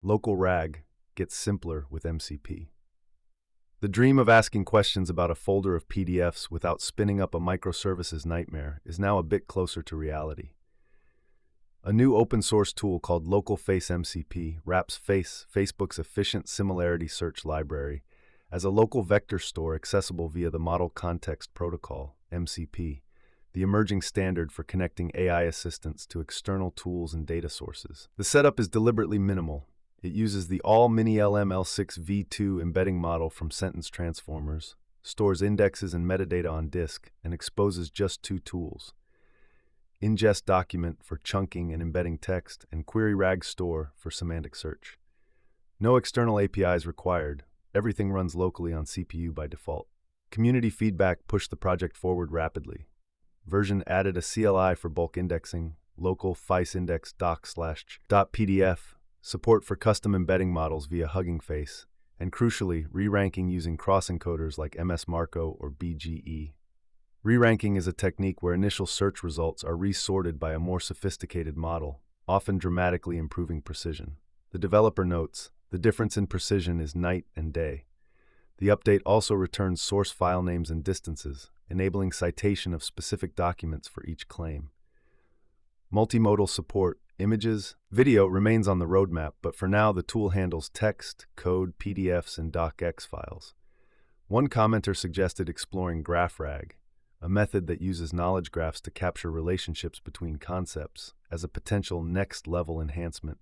Local RAG gets simpler with MCP. The dream of asking questions about a folder of PDFs without spinning up a microservices nightmare is now a bit closer to reality. A new open-source tool called Local Face MCP wraps Facebook's efficient similarity search library, as a local vector store accessible via the Model Context Protocol, MCP, the emerging standard for connecting AI assistants to external tools and data sources. The setup is deliberately minimal. It uses the all-mini-LM L6 v2 embedding model from sentence transformers, stores indexes and metadata on disk, and exposes just two tools: ingest document for chunking and embedding text, and query rag store for semantic search. No external APIs required. Everything runs locally on CPU by default. Community feedback pushed the project forward rapidly. Version added a CLI for bulk indexing, local FICE index doc/.pdf, support for custom embedding models via Hugging Face, and crucially, re-ranking using cross-encoders like MS Marco or BGE. Re-ranking is a technique where initial search results are resorted by a more sophisticated model, often dramatically improving precision. The developer notes, the difference in precision is night and day. The update also returns source file names and distances, enabling citation of specific documents for each claim. Multimodal support, images, video remains on the roadmap, but for now the tool handles text, code, PDFs, and docx files. One commenter suggested exploring GraphRag, a method that uses knowledge graphs to capture relationships between concepts, as a potential next-level enhancement,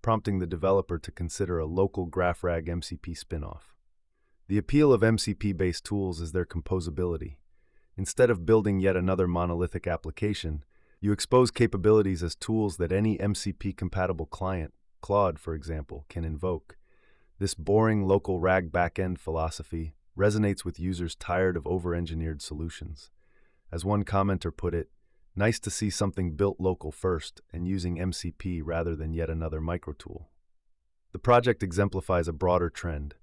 prompting the developer to consider a local GraphRag MCP spin-off. The appeal of MCP-based tools is their composability. Instead of building yet another monolithic application, you expose capabilities as tools that any MCP-compatible client, Claude for example, can invoke. This boring local RAG backend philosophy resonates with users tired of over-engineered solutions. As one commenter put it, nice to see something built local first and using MCP rather than yet another microtool. The project exemplifies a broader trend.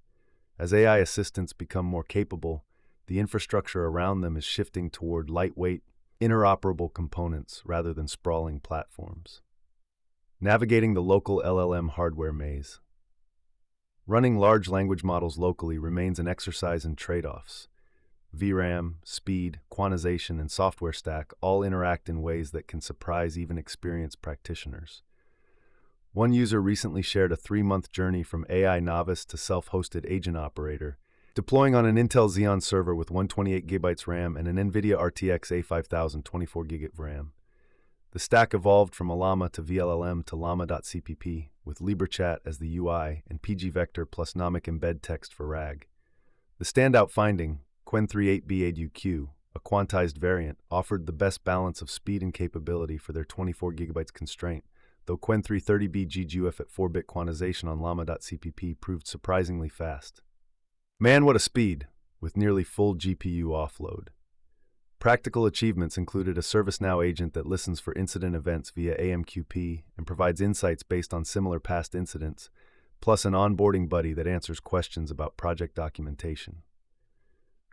As AI assistants become more capable, the infrastructure around them is shifting toward lightweight, interoperable components rather than sprawling platforms. Navigating the local LLM hardware maze. Running large language models locally remains an exercise in trade-offs. VRAM, speed, quantization, and software stack all interact in ways that can surprise even experienced practitioners. One user recently shared a 3-month journey from AI novice to self-hosted agent operator, deploying on an Intel Xeon server with 128 GB RAM and an NVIDIA RTX A5000 24GB RAM. The stack evolved from Llama to VLLM to Llama.cpp, with LibreChat as the UI and pgvector plus nomic embed text for RAG. The standout finding, Qwen38B ADUQ, a quantized variant, offered the best balance of speed and capability for their 24GB constraint, though Qwen330B GGUF at 4-bit quantization on Llama.cpp proved surprisingly fast. Man, what a speed, with nearly full GPU offload. Practical achievements included a ServiceNow agent that listens for incident events via AMQP and provides insights based on similar past incidents, plus an onboarding buddy that answers questions about project documentation.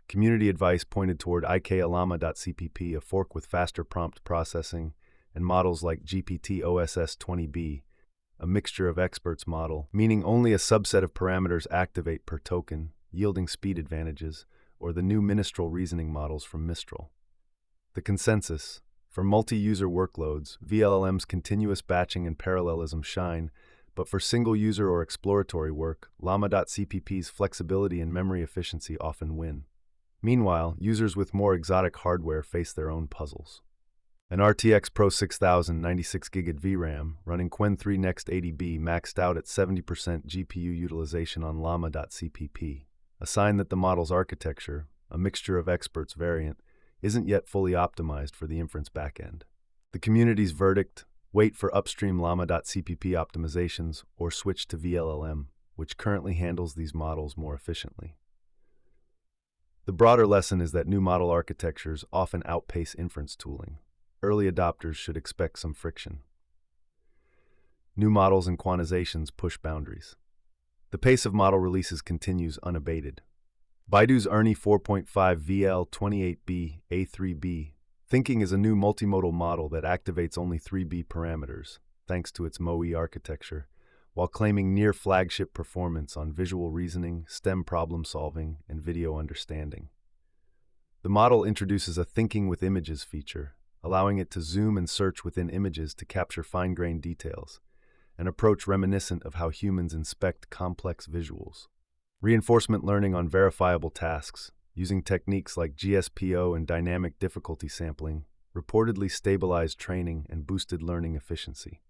Community advice pointed toward IKAllama.cpp, a fork with faster prompt processing, and models like GPT-OSS20B, a mixture of experts model, meaning only a subset of parameters activate per token, yielding speed advantages, or the new Ministral reasoning models from Mistral. The consensus: for multi-user workloads, VLLM's continuous batching and parallelism shine, but for single-user or exploratory work, Llama.cpp's flexibility and memory efficiency often win. Meanwhile, users with more exotic hardware face their own puzzles. An RTX Pro 6000 96GB VRAM running Qwen3 Next 80B maxed out at 70% GPU utilization on Llama.cpp, a sign that the model's architecture, a mixture of experts variant, isn't yet fully optimized for the inference backend. The community's verdict: wait for upstream Llama.cpp optimizations or switch to VLLM, which currently handles these models more efficiently. The broader lesson is that new model architectures often outpace inference tooling. Early adopters should expect some friction. New models and quantizations push boundaries. The pace of model releases continues unabated. Baidu's ERNIE 4.5 VL28B A3B Thinking is a new multimodal model that activates only 3B parameters, thanks to its MoE architecture, while claiming near flagship performance on visual reasoning, STEM problem solving, and video understanding. The model introduces a thinking with images feature, allowing it to zoom and search within images to capture fine-grained details, an approach reminiscent of how humans inspect complex visuals. Reinforcement learning on verifiable tasks, using techniques like GSPO and dynamic difficulty sampling, reportedly stabilized training and boosted learning efficiency.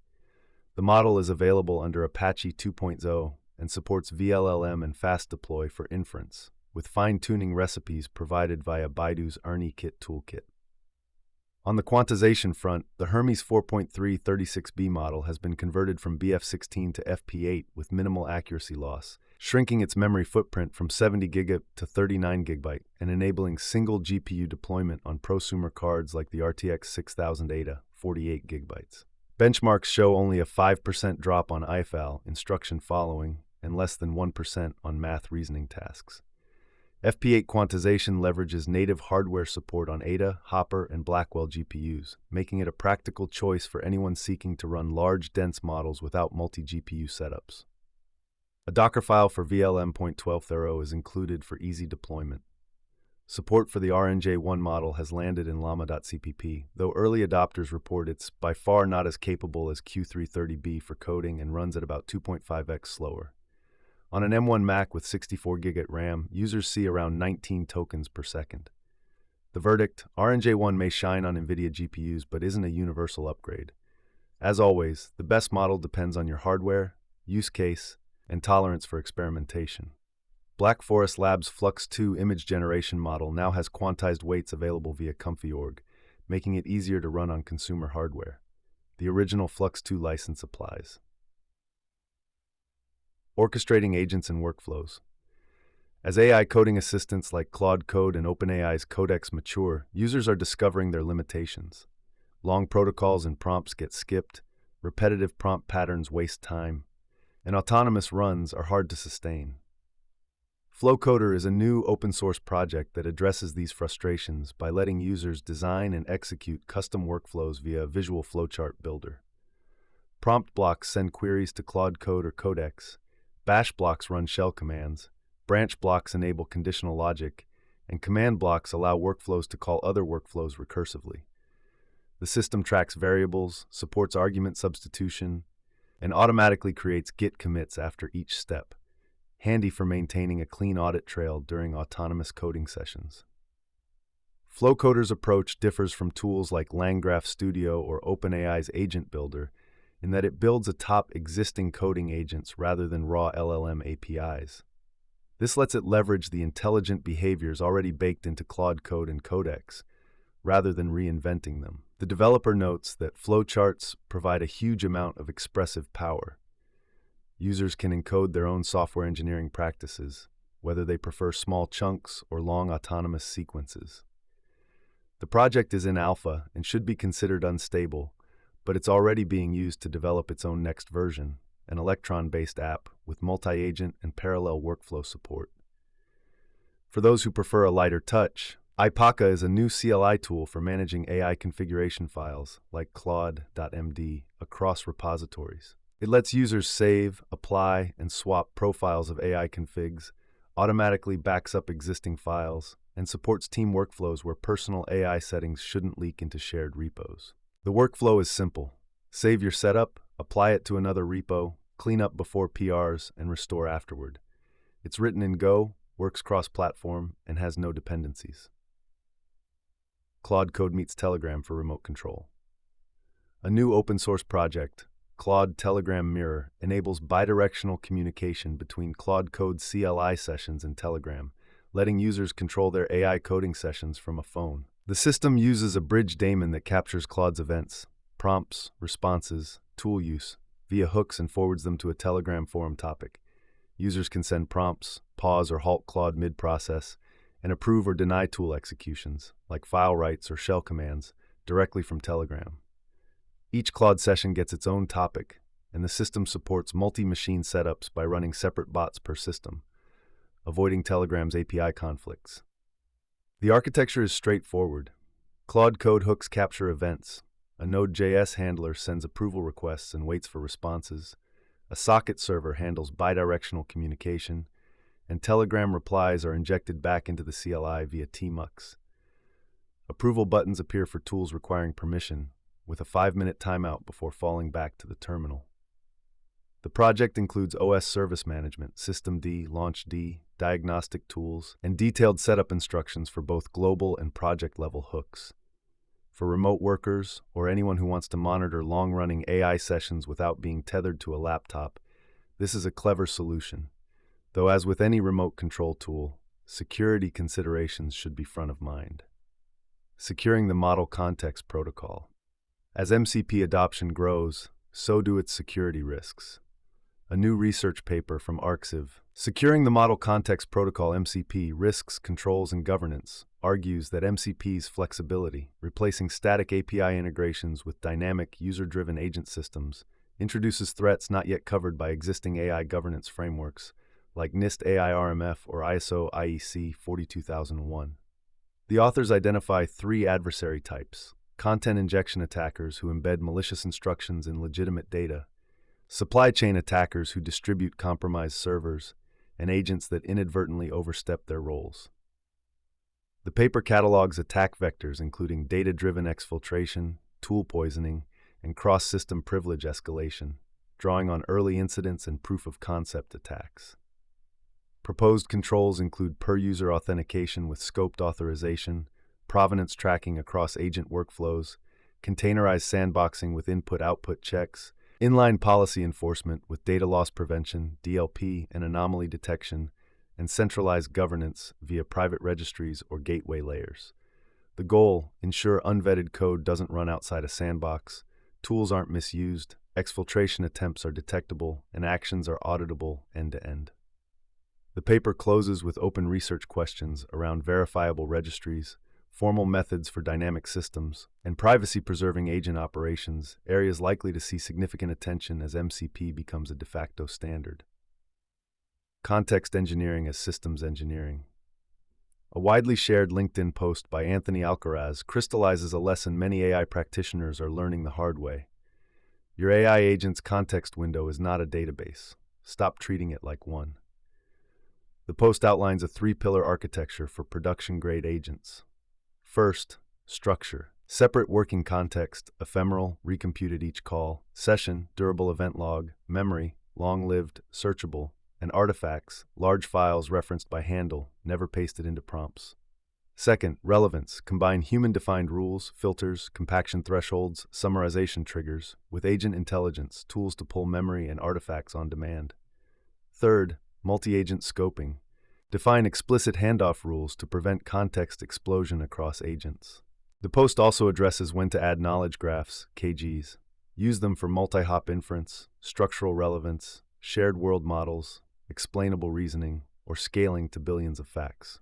The model is available under Apache 2.0 and supports VLLM and fast deploy for inference, with fine-tuning recipes provided via Baidu's ERNIE-Kit toolkit. On the quantization front, the Hermes 4.3 36B model has been converted from BF16 to FP8 with minimal accuracy loss, shrinking its memory footprint from 70 GB to 39 GB and enabling single GPU deployment on prosumer cards like the RTX 6000 Ada, 48 GB. Benchmarks show only a 5% drop on IFAL, instruction following, and less than 1% on math reasoning tasks. FP8 quantization leverages native hardware support on Ada, Hopper, and Blackwell GPUs, making it a practical choice for anyone seeking to run large, dense models without multi-GPU setups. A Docker file for VLM.12.0 is included for easy deployment. Support for the RNJ1 model has landed in llama.cpp, though early adopters report it's by far not as capable as Q330B for coding and runs at about 2.5x slower. On an M1 Mac with 64 GB RAM, users see around 19 tokens per second. The verdict: RNJ1 may shine on NVIDIA GPUs but isn't a universal upgrade. As always, the best model depends on your hardware, use case, and tolerance for experimentation. Black Forest Labs' Flux 2 image generation model now has quantized weights available via Comfy.org, making it easier to run on consumer hardware. The original Flux 2 license applies. Orchestrating agents and workflows. As AI coding assistants like Claude Code and OpenAI's Codex mature, users are discovering their limitations. Long protocols and prompts get skipped, repetitive prompt patterns waste time, and autonomous runs are hard to sustain. Flowcoder is a new open-source project that addresses these frustrations by letting users design and execute custom workflows via a visual flowchart builder. Prompt blocks send queries to Claude Code or Codex, bash blocks run shell commands, branch blocks enable conditional logic, and command blocks allow workflows to call other workflows recursively. The system tracks variables, supports argument substitution, and automatically creates Git commits after each step, handy for maintaining a clean audit trail during autonomous coding sessions. Flowcoder's approach differs from tools like LangGraph Studio or OpenAI's Agent Builder in that it builds atop existing coding agents rather than raw LLM APIs. This lets it leverage the intelligent behaviors already baked into Claude Code and Codex, rather than reinventing them. The developer notes that flowcharts provide a huge amount of expressive power. Users can encode their own software engineering practices, whether they prefer small chunks or long autonomous sequences. The project is in alpha and should be considered unstable, but it's already being used to develop its own next version, an Electron-based app with multi-agent and parallel workflow support. For those who prefer a lighter touch, Ipaca is a new CLI tool for managing AI configuration files like Claude.md across repositories. It lets users save, apply, and swap profiles of AI configs, automatically backs up existing files, and supports team workflows where personal AI settings shouldn't leak into shared repos. The workflow is simple. Save your setup, apply it to another repo, clean up before PRs, and restore afterward. It's written in Go, works cross-platform, and has no dependencies. Claude Code meets Telegram for remote control. A new open-source project, Claude Telegram Mirror, enables bidirectional communication between Claude Code CLI sessions and Telegram, letting users control their AI coding sessions from a phone. The system uses a bridge daemon that captures Claude's events, prompts, responses, tool use, via hooks and forwards them to a Telegram forum topic. Users can send prompts, pause or halt Claude mid-process, and approve or deny tool executions, like file writes or shell commands, directly from Telegram. Each Claude session gets its own topic, and the system supports multi-machine setups by running separate bots per system, avoiding Telegram's API conflicts. The architecture is straightforward. Claude Code hooks capture events. A Node.js handler sends approval requests and waits for responses. A socket server handles bidirectional communication, and Telegram replies are injected back into the CLI via tmux. Approval buttons appear for tools requiring permission, with a 5-minute timeout before falling back to the terminal. The project includes OS service management, systemd, launchd, diagnostic tools, and detailed setup instructions for both global and project-level hooks. For remote workers or anyone who wants to monitor long-running AI sessions without being tethered to a laptop, this is a clever solution. Though as with any remote control tool, security considerations should be front of mind. Securing the Model Context Protocol. As MCP adoption grows, so do its security risks. A new research paper from Arxiv, Securing the Model Context Protocol MCP Risks, Controls, and Governance, argues that MCP's flexibility, replacing static API integrations with dynamic, user-driven agent systems, introduces threats not yet covered by existing AI governance frameworks, like NIST AI RMF or ISO IEC 42001. The authors identify 3 adversary types: content injection attackers who embed malicious instructions in legitimate data, supply chain attackers who distribute compromised servers, and agents that inadvertently overstep their roles. The paper catalogs attack vectors including data-driven exfiltration, tool poisoning, and cross-system privilege escalation, drawing on early incidents and proof-of-concept attacks. Proposed controls include per-user authentication with scoped authorization, provenance tracking across agent workflows, containerized sandboxing with input-output checks, inline policy enforcement with data loss prevention, DLP, and anomaly detection, and centralized governance via private registries or gateway layers. The goal: ensure unvetted code doesn't run outside a sandbox, tools aren't misused, exfiltration attempts are detectable, and actions are auditable end-to-end. The paper closes with open research questions around verifiable registries, formal methods for dynamic systems, and privacy-preserving agent operations, areas likely to see significant attention as MCP becomes a de facto standard. Context engineering as systems engineering. A widely shared LinkedIn post by Anthony Alcaraz crystallizes a lesson many AI practitioners are learning the hard way. Your AI agent's context window is not a database. Stop treating it like one. The post outlines a 3-pillar architecture for production-grade agents. First, structure. Separate working context, ephemeral, recomputed each call, session, durable event log, memory, long-lived, searchable, and artifacts, large files referenced by handle, never pasted into prompts. Second, relevance. Combine human-defined rules, filters, compaction thresholds, summarization triggers, with agent intelligence, tools to pull memory and artifacts on demand. Third, multi-agent scoping. Define explicit handoff rules to prevent context explosion across agents. The post also addresses when to add knowledge graphs, KGs. Use them for multi-hop inference, structural relevance, shared world models, explainable reasoning, or scaling to billions of facts.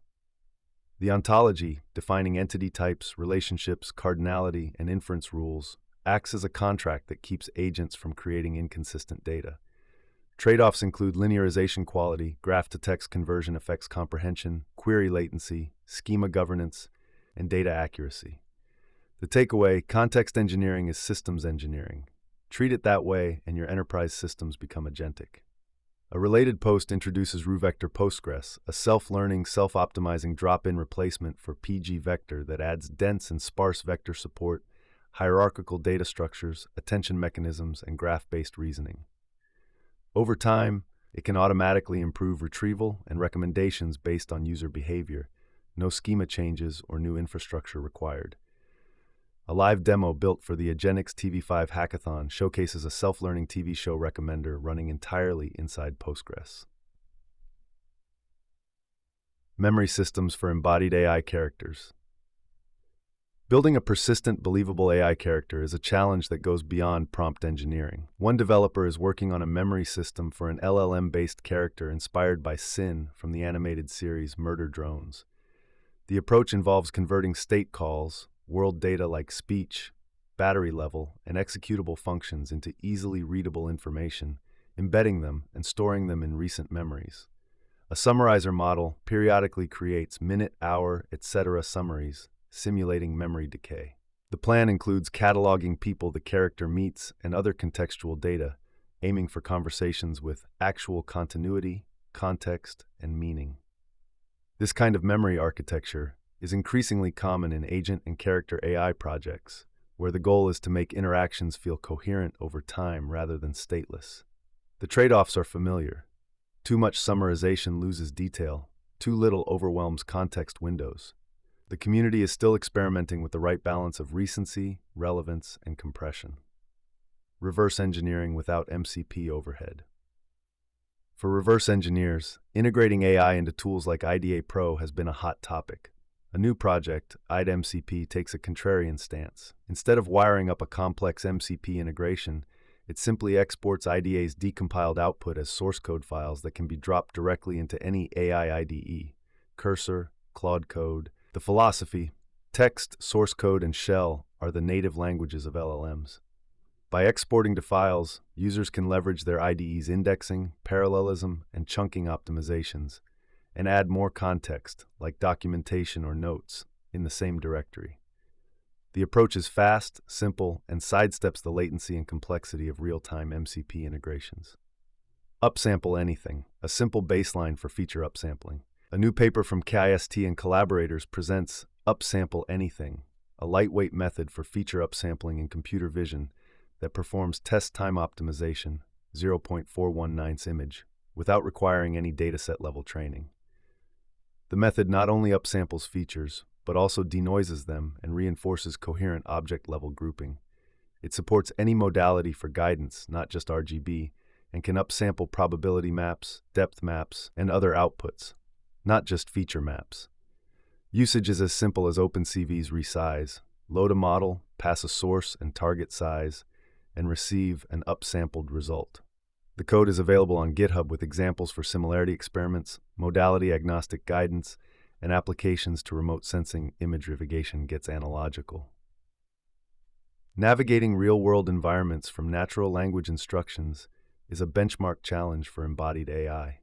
The ontology, defining entity types, relationships, cardinality, and inference rules, acts as a contract that keeps agents from creating inconsistent data. Trade-offs include linearization quality, graph-to-text conversion effects comprehension, query latency, schema governance, and data accuracy. The takeaway: context engineering is systems engineering. Treat it that way, and your enterprise systems become agentic. A related post introduces RuVector Postgres, a self-learning, self-optimizing drop-in replacement for PG Vector that adds dense and sparse vector support, hierarchical data structures, attention mechanisms, and graph-based reasoning. Over time, it can automatically improve retrieval and recommendations based on user behavior. No schema changes or new infrastructure required. A live demo built for the Agenix TV5 hackathon showcases a self-learning TV show recommender running entirely inside Postgres. Memory systems for embodied AI characters. Building a persistent, believable AI character is a challenge that goes beyond prompt engineering. One developer is working on a memory system for an LLM-based character inspired by Sin from the animated series Murder Drones. The approach involves converting state calls, world data like speech, battery level, and executable functions into easily readable information, embedding them and storing them in recent memories. A summarizer model periodically creates minute, hour, etc. summaries, simulating memory decay. The plan includes cataloging people the character meets and other contextual data, aiming for conversations with actual continuity, context, and meaning. This kind of memory architecture is increasingly common in agent and character AI projects, where the goal is to make interactions feel coherent over time rather than stateless. The trade-offs are familiar. Too much summarization loses detail, too little overwhelms context windows. The community is still experimenting with the right balance of recency, relevance, and compression. Reverse engineering without MCP overhead. For reverse engineers, integrating AI into tools like IDA Pro has been a hot topic. A new project, IDMCP, takes a contrarian stance. Instead of wiring up a complex MCP integration, it simply exports IDA's decompiled output as source code files that can be dropped directly into any AI IDE, Cursor, Claude Code. The philosophy: text, source code, and shell are the native languages of LLMs. By exporting to files, users can leverage their IDE's indexing, parallelism, and chunking optimizations, and add more context, like documentation or notes, in the same directory. The approach is fast, simple, and sidesteps the latency and complexity of real-time MCP integrations. Upsample anything, a simple baseline for feature upsampling. A new paper from KIST and collaborators presents Upsample Anything, a lightweight method for feature upsampling in computer vision that performs test time optimization, 0.419 image, without requiring any dataset level training. The method not only upsamples features, but also denoises them and reinforces coherent object-level grouping. It supports any modality for guidance, not just RGB, and can upsample probability maps, depth maps, and other outputs, not just feature maps. Usage is as simple as OpenCV's resize, load a model, pass a source and target size, and receive an upsampled result. The code is available on GitHub with examples for similarity experiments, modality-agnostic guidance, and applications to remote sensing. Image navigation gets analogical. Navigating real-world environments from natural language instructions is a benchmark challenge for embodied AI.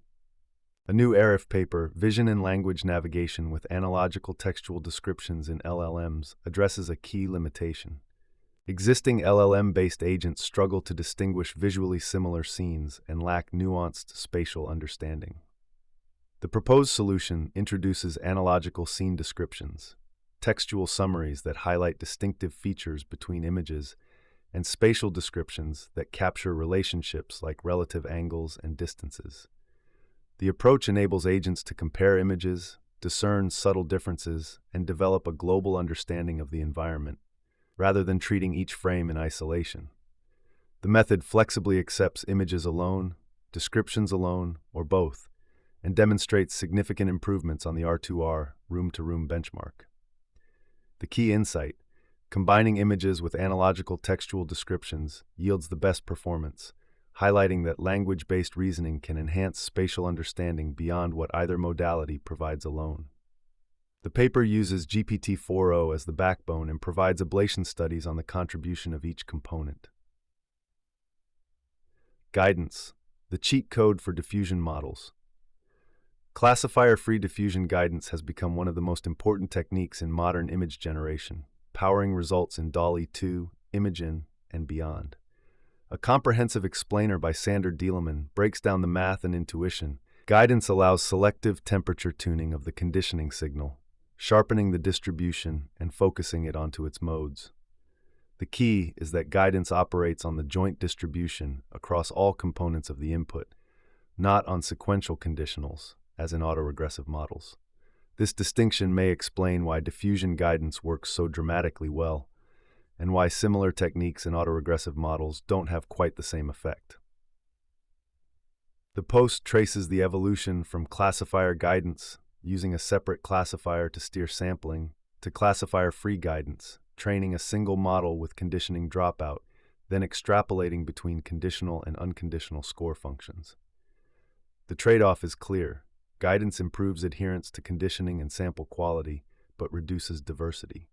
A new ARIF paper, Vision and Language Navigation with Analogical Textual Descriptions in LLMs, addresses a key limitation. Existing LLM-based agents struggle to distinguish visually similar scenes and lack nuanced spatial understanding. The proposed solution introduces analogical scene descriptions, textual summaries that highlight distinctive features between images, and spatial descriptions that capture relationships like relative angles and distances. The approach enables agents to compare images, discern subtle differences, and develop a global understanding of the environment, rather than treating each frame in isolation. The method flexibly accepts images alone, descriptions alone, or both, and demonstrates significant improvements on the R2R room-to-room benchmark. The key insight: combining images with analogical textual descriptions yields the best performance, highlighting that language-based reasoning can enhance spatial understanding beyond what either modality provides alone. The paper uses GPT-4o as the backbone and provides ablation studies on the contribution of each component. Guidance: the cheat code for diffusion models. Classifier-free diffusion guidance has become one of the most important techniques in modern image generation, powering results in DALL-E 2, Imagen, and beyond. A comprehensive explainer by Sander Dieleman breaks down the math and intuition. Guidance allows selective temperature tuning of the conditioning signal, sharpening the distribution and focusing it onto its modes. The key is that guidance operates on the joint distribution across all components of the input, not on sequential conditionals, as in autoregressive models. This distinction may explain why diffusion guidance works so dramatically well, and why similar techniques in autoregressive models don't have quite the same effect. The post traces the evolution from classifier guidance, using a separate classifier to steer sampling, to classifier-free guidance, training a single model with conditioning dropout, then extrapolating between conditional and unconditional score functions. The trade-off is clear. Guidance improves adherence to conditioning and sample quality, but reduces diversity.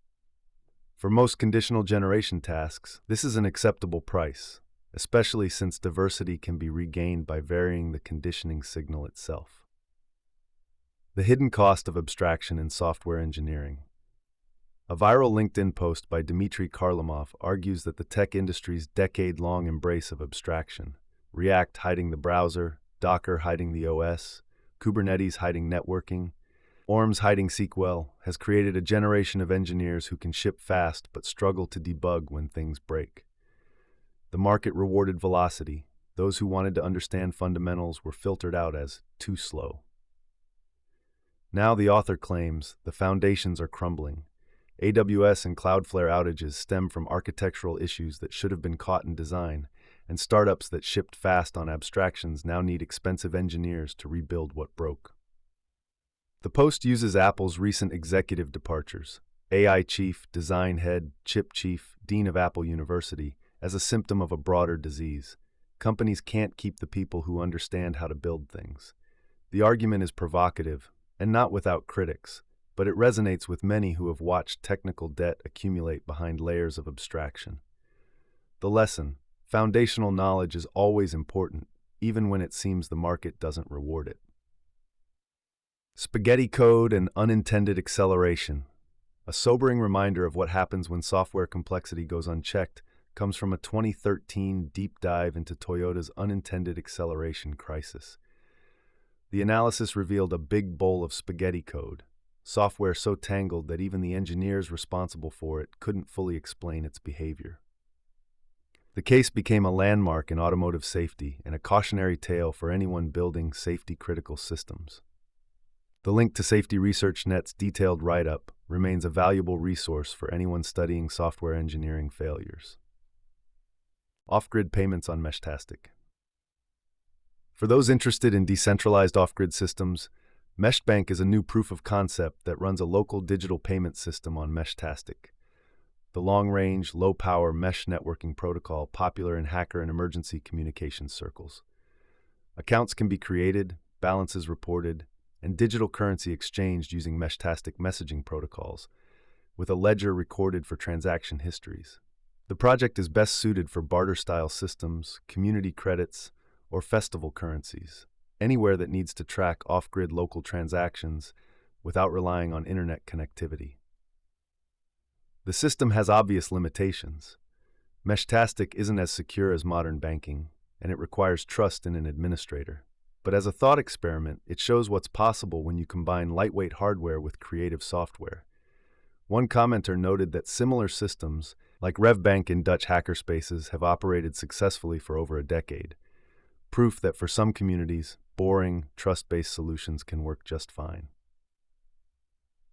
For most conditional generation tasks, this is an acceptable price, especially since diversity can be regained by varying the conditioning signal itself. The hidden cost of abstraction in software engineering. A viral LinkedIn post by Dmitry Karlamov argues that the tech industry's decade-long embrace of abstraction, React hiding the browser, Docker hiding the OS, Kubernetes hiding networking, ORMs hiding SQL has created a generation of engineers who can ship fast but struggle to debug when things break. The market rewarded velocity. Those who wanted to understand fundamentals were filtered out as too slow. Now the author claims the foundations are crumbling. AWS and Cloudflare outages stem from architectural issues that should have been caught in design, and startups that shipped fast on abstractions now need expensive engineers to rebuild what broke. The post uses Apple's recent executive departures, AI chief, design head, chip chief, dean of Apple University, as a symptom of a broader disease. Companies can't keep the people who understand how to build things. The argument is provocative, and not without critics, but it resonates with many who have watched technical debt accumulate behind layers of abstraction. The lesson: foundational knowledge is always important, even when it seems the market doesn't reward it. Spaghetti code and unintended acceleration. A sobering reminder of what happens when software complexity goes unchecked comes from a 2013 deep dive into Toyota's unintended acceleration crisis. The analysis revealed a big bowl of spaghetti code, software so tangled that even the engineers responsible for it couldn't fully explain its behavior. The case became a landmark in automotive safety and a cautionary tale for anyone building safety-critical systems. The link to Safety Research Net's detailed write-up remains a valuable resource for anyone studying software engineering failures. Off-grid payments on Meshtastic. For those interested in decentralized off-grid systems, Meshbank is a new proof of concept that runs a local digital payment system on Meshtastic, the long-range, low-power mesh networking protocol popular in hacker and emergency communications circles. Accounts can be created, balances reported, and digital currency exchanged using Meshtastic messaging protocols, with a ledger recorded for transaction histories. The project is best suited for barter-style systems, community credits, or festival currencies, anywhere that needs to track off-grid local transactions without relying on internet connectivity. The system has obvious limitations. Meshtastic isn't as secure as modern banking, and it requires trust in an administrator. But as a thought experiment, it shows what's possible when you combine lightweight hardware with creative software. One commenter noted that similar systems, like RevBank in Dutch hackerspaces, have operated successfully for over a decade. Proof that for some communities, boring, trust-based solutions can work just fine.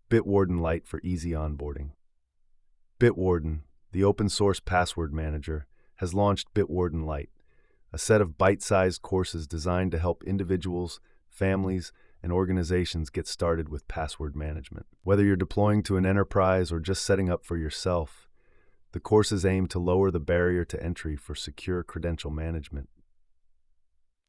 Bitwarden Lite for easy onboarding. Bitwarden, the open-source password manager, has launched Bitwarden Lite, a set of bite-sized courses designed to help individuals, families, and organizations get started with password management. Whether you're deploying to an enterprise or just setting up for yourself, the courses aim to lower the barrier to entry for secure credential management.